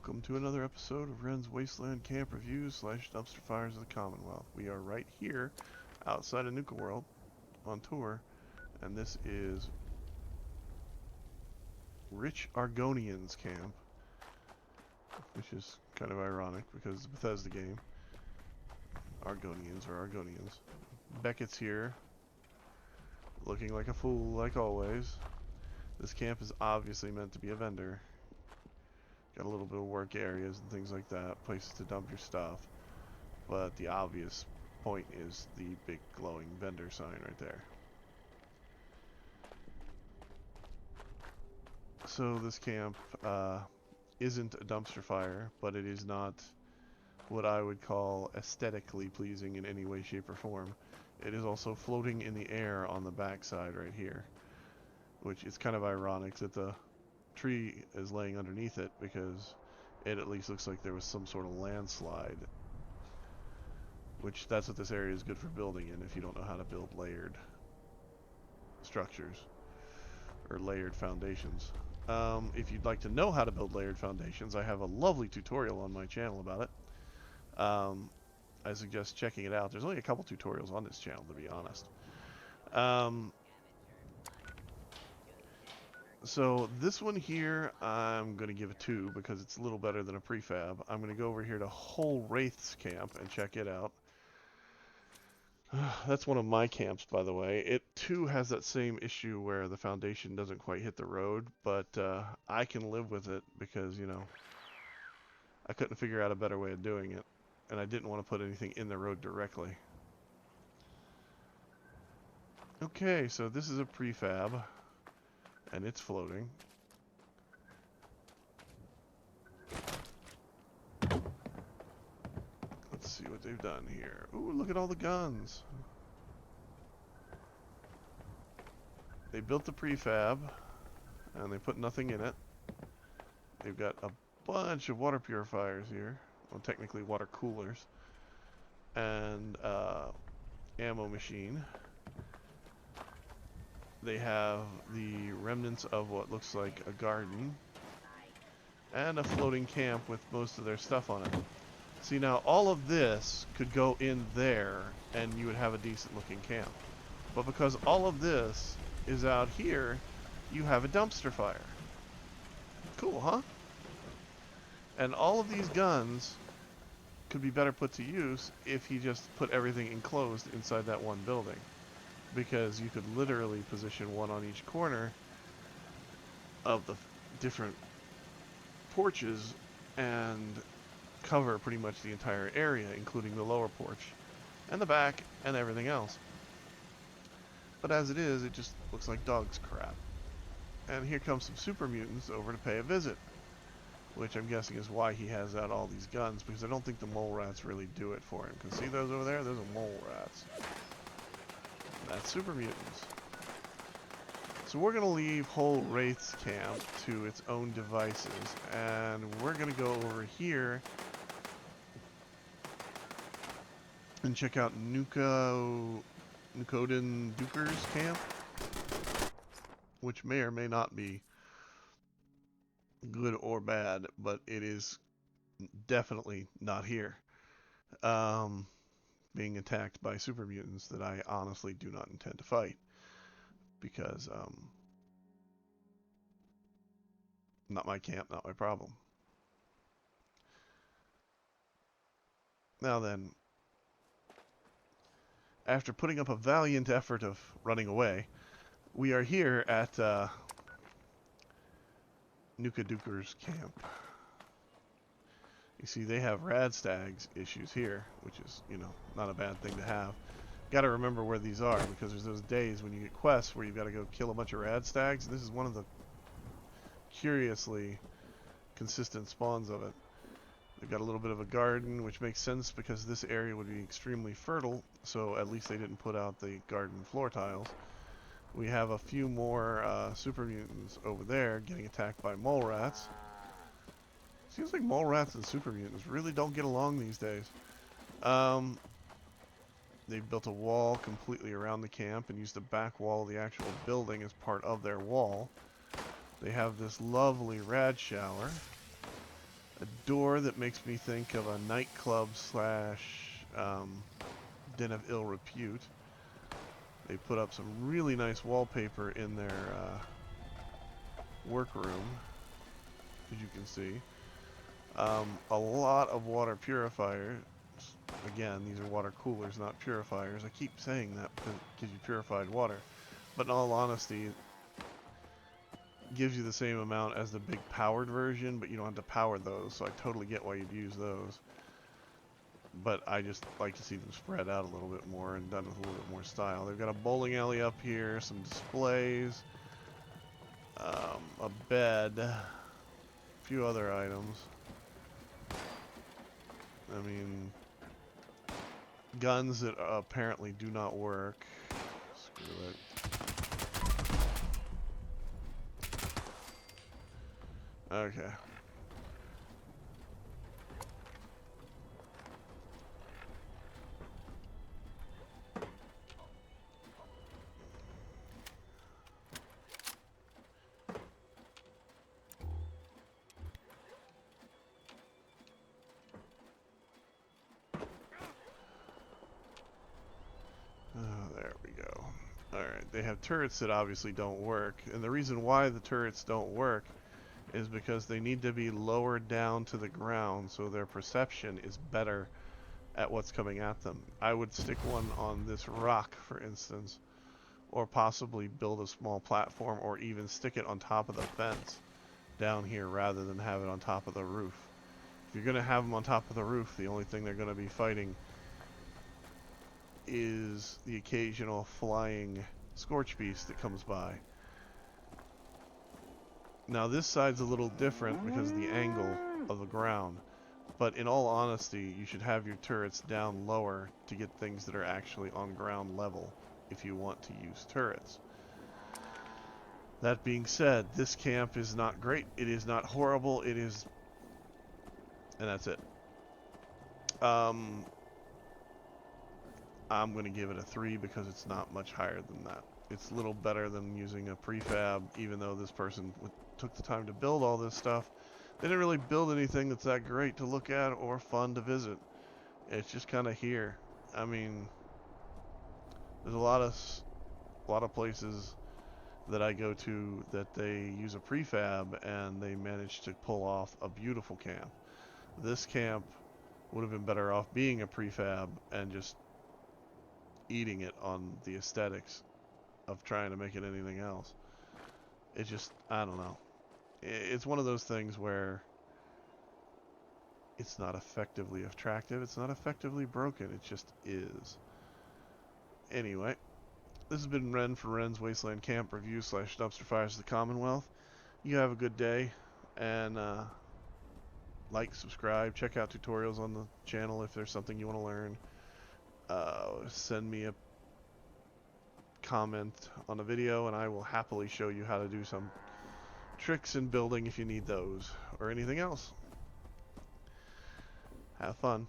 welcome to another episode of Wren's Wasteland Camp Reviews / Dumpster Fires of the Commonwealth. We are right here outside of Nuka World on tour, and this is Rich Argonian's camp, which is kind of ironic because it's a Bethesda game. Argonians are Argonians. Beckett's here, looking like a fool like always. This camp is obviously meant to be a vendor. Got a little bit of work areas and things like that, places to dump your stuff. But the obvious point is the big glowing vendor sign right there. So this camp isn't a dumpster fire, but it is not what I would call aesthetically pleasing in any way, shape, or form. It is also floating in the air on the backside right here, which is kind of ironic that the tree is laying underneath it, because it at least looks like there was some sort of landslide, which that's what this area is good for building in if you don't know how to build layered structures or layered foundations. If you'd like to know how to build layered foundations, I have a lovely tutorial on my channel about it. I suggest checking it out. There's only a couple tutorials on this channel, to be honest. So this one here, I'm going to give a 2 because it's a little better than a prefab. I'm going to go over here to Whole Wraith's camp and check it out. That's one of my camps, by the way. It too has that same issue where the foundation doesn't quite hit the road, but I can live with it because, you know, I couldn't figure out a better way of doing it, and I didn't want to put anything in the road directly. Okay, so this is a prefab, and it's floating. Let's see what they've done here. Ooh, look at all the guns. They built the prefab, and they put nothing in it. They've got a bunch of water purifiers here. Well, technically water coolers. And ammo machine. They have the remnants of what looks like a garden. And a floating camp with most of their stuff on it. See, now all of this could go in there and you would have a decent looking camp. But because all of this is out here, you have a dumpster fire. Cool, huh? And all of these guns could be better put to use if he just put everything enclosed inside that one building. Because you could literally position one on each corner of the different porches and cover pretty much the entire area, including the lower porch and the back and everything else. But as it is, it just looks like dog's crap. And here comes some super mutants over to pay a visit, which I'm guessing is why he has out all these guns, because I don't think the mole rats really do it for him. Because see those over there? Those are mole rats. That's super mutants. So we're going to leave Whole Wraith's camp to its own devices, and we're going to go over here and check out Nukodin Duker's camp, which may or may not be good or bad, but it is definitely not here. Being attacked by super mutants that I honestly do not intend to fight, because not my camp, not my problem. Now then, after putting up a valiant effort of running away, we are here at Nuka Duker's camp. You see, they have rad stags issues here, which is, you know, not a bad thing to have. Got to remember where these are, because there's those days when you get quests where you've got to go kill a bunch of rad stags. This is one of the curiously consistent spawns of it. They've got a little bit of a garden, which makes sense because this area would be extremely fertile, so at least they didn't put out the garden floor tiles. We have a few more super mutants over there getting attacked by mole rats. Seems like mole rats and super mutants really don't get along these days. They've built a wall completely around the camp and used the back wall of the actual building as part of their wall. They have this lovely rad shower. A door that makes me think of a nightclub slash den of ill repute. They put up some really nice wallpaper in their workroom, as you can see. A lot of water purifiers. Again, these are water coolers, not purifiers. I keep saying that because it gives you purified water. But in all honesty, it gives you the same amount as the big powered version, but you don't have to power those, so I totally get why you'd use those. But I just like to see them spread out a little bit more and done with a little bit more style. They've got a bowling alley up here, some displays, a bed, a few other items. I mean, guns that apparently do not work. Screw it. Okay. There we go. Alright, they have turrets that obviously don't work, and the reason why the turrets don't work is because they need to be lowered down to the ground so their perception is better at what's coming at them. I would stick one on this rock, for instance, or possibly build a small platform, or even stick it on top of the fence down here rather than have it on top of the roof. If you're going to have them on top of the roof, the only thing they're going to be fighting is the occasional flying scorch beast that comes by. Now this side's a little different because of the angle of the ground, but in all honesty, you should have your turrets down lower to get things that are actually on ground level if you want to use turrets. That being said, this camp is not great. It is not horrible. It is... and that's it. I'm going to give it a 3 because it's not much higher than that. It's a little better than using a prefab, even though this person took the time to build all this stuff. They didn't really build anything that's that great to look at or fun to visit. It's just kind of here. I mean, there's a lot of places that I go to that they use a prefab and they manage to pull off a beautiful camp. This camp would have been better off being a prefab and just eating it on the aesthetics of trying to make it anything else. It just, I don't know. It's one of those things where it's not effectively attractive, it's not effectively broken, it just is. Anyway, this has been Ren for Ren's Wasteland Camp Review / Dumpster Fires of the Commonwealth. You have a good day, and like, subscribe, check out tutorials on the channel if there's something you want to learn. Send me a comment on a video and I will happily show you how to do some tricks in building if you need those, or anything else. Have fun.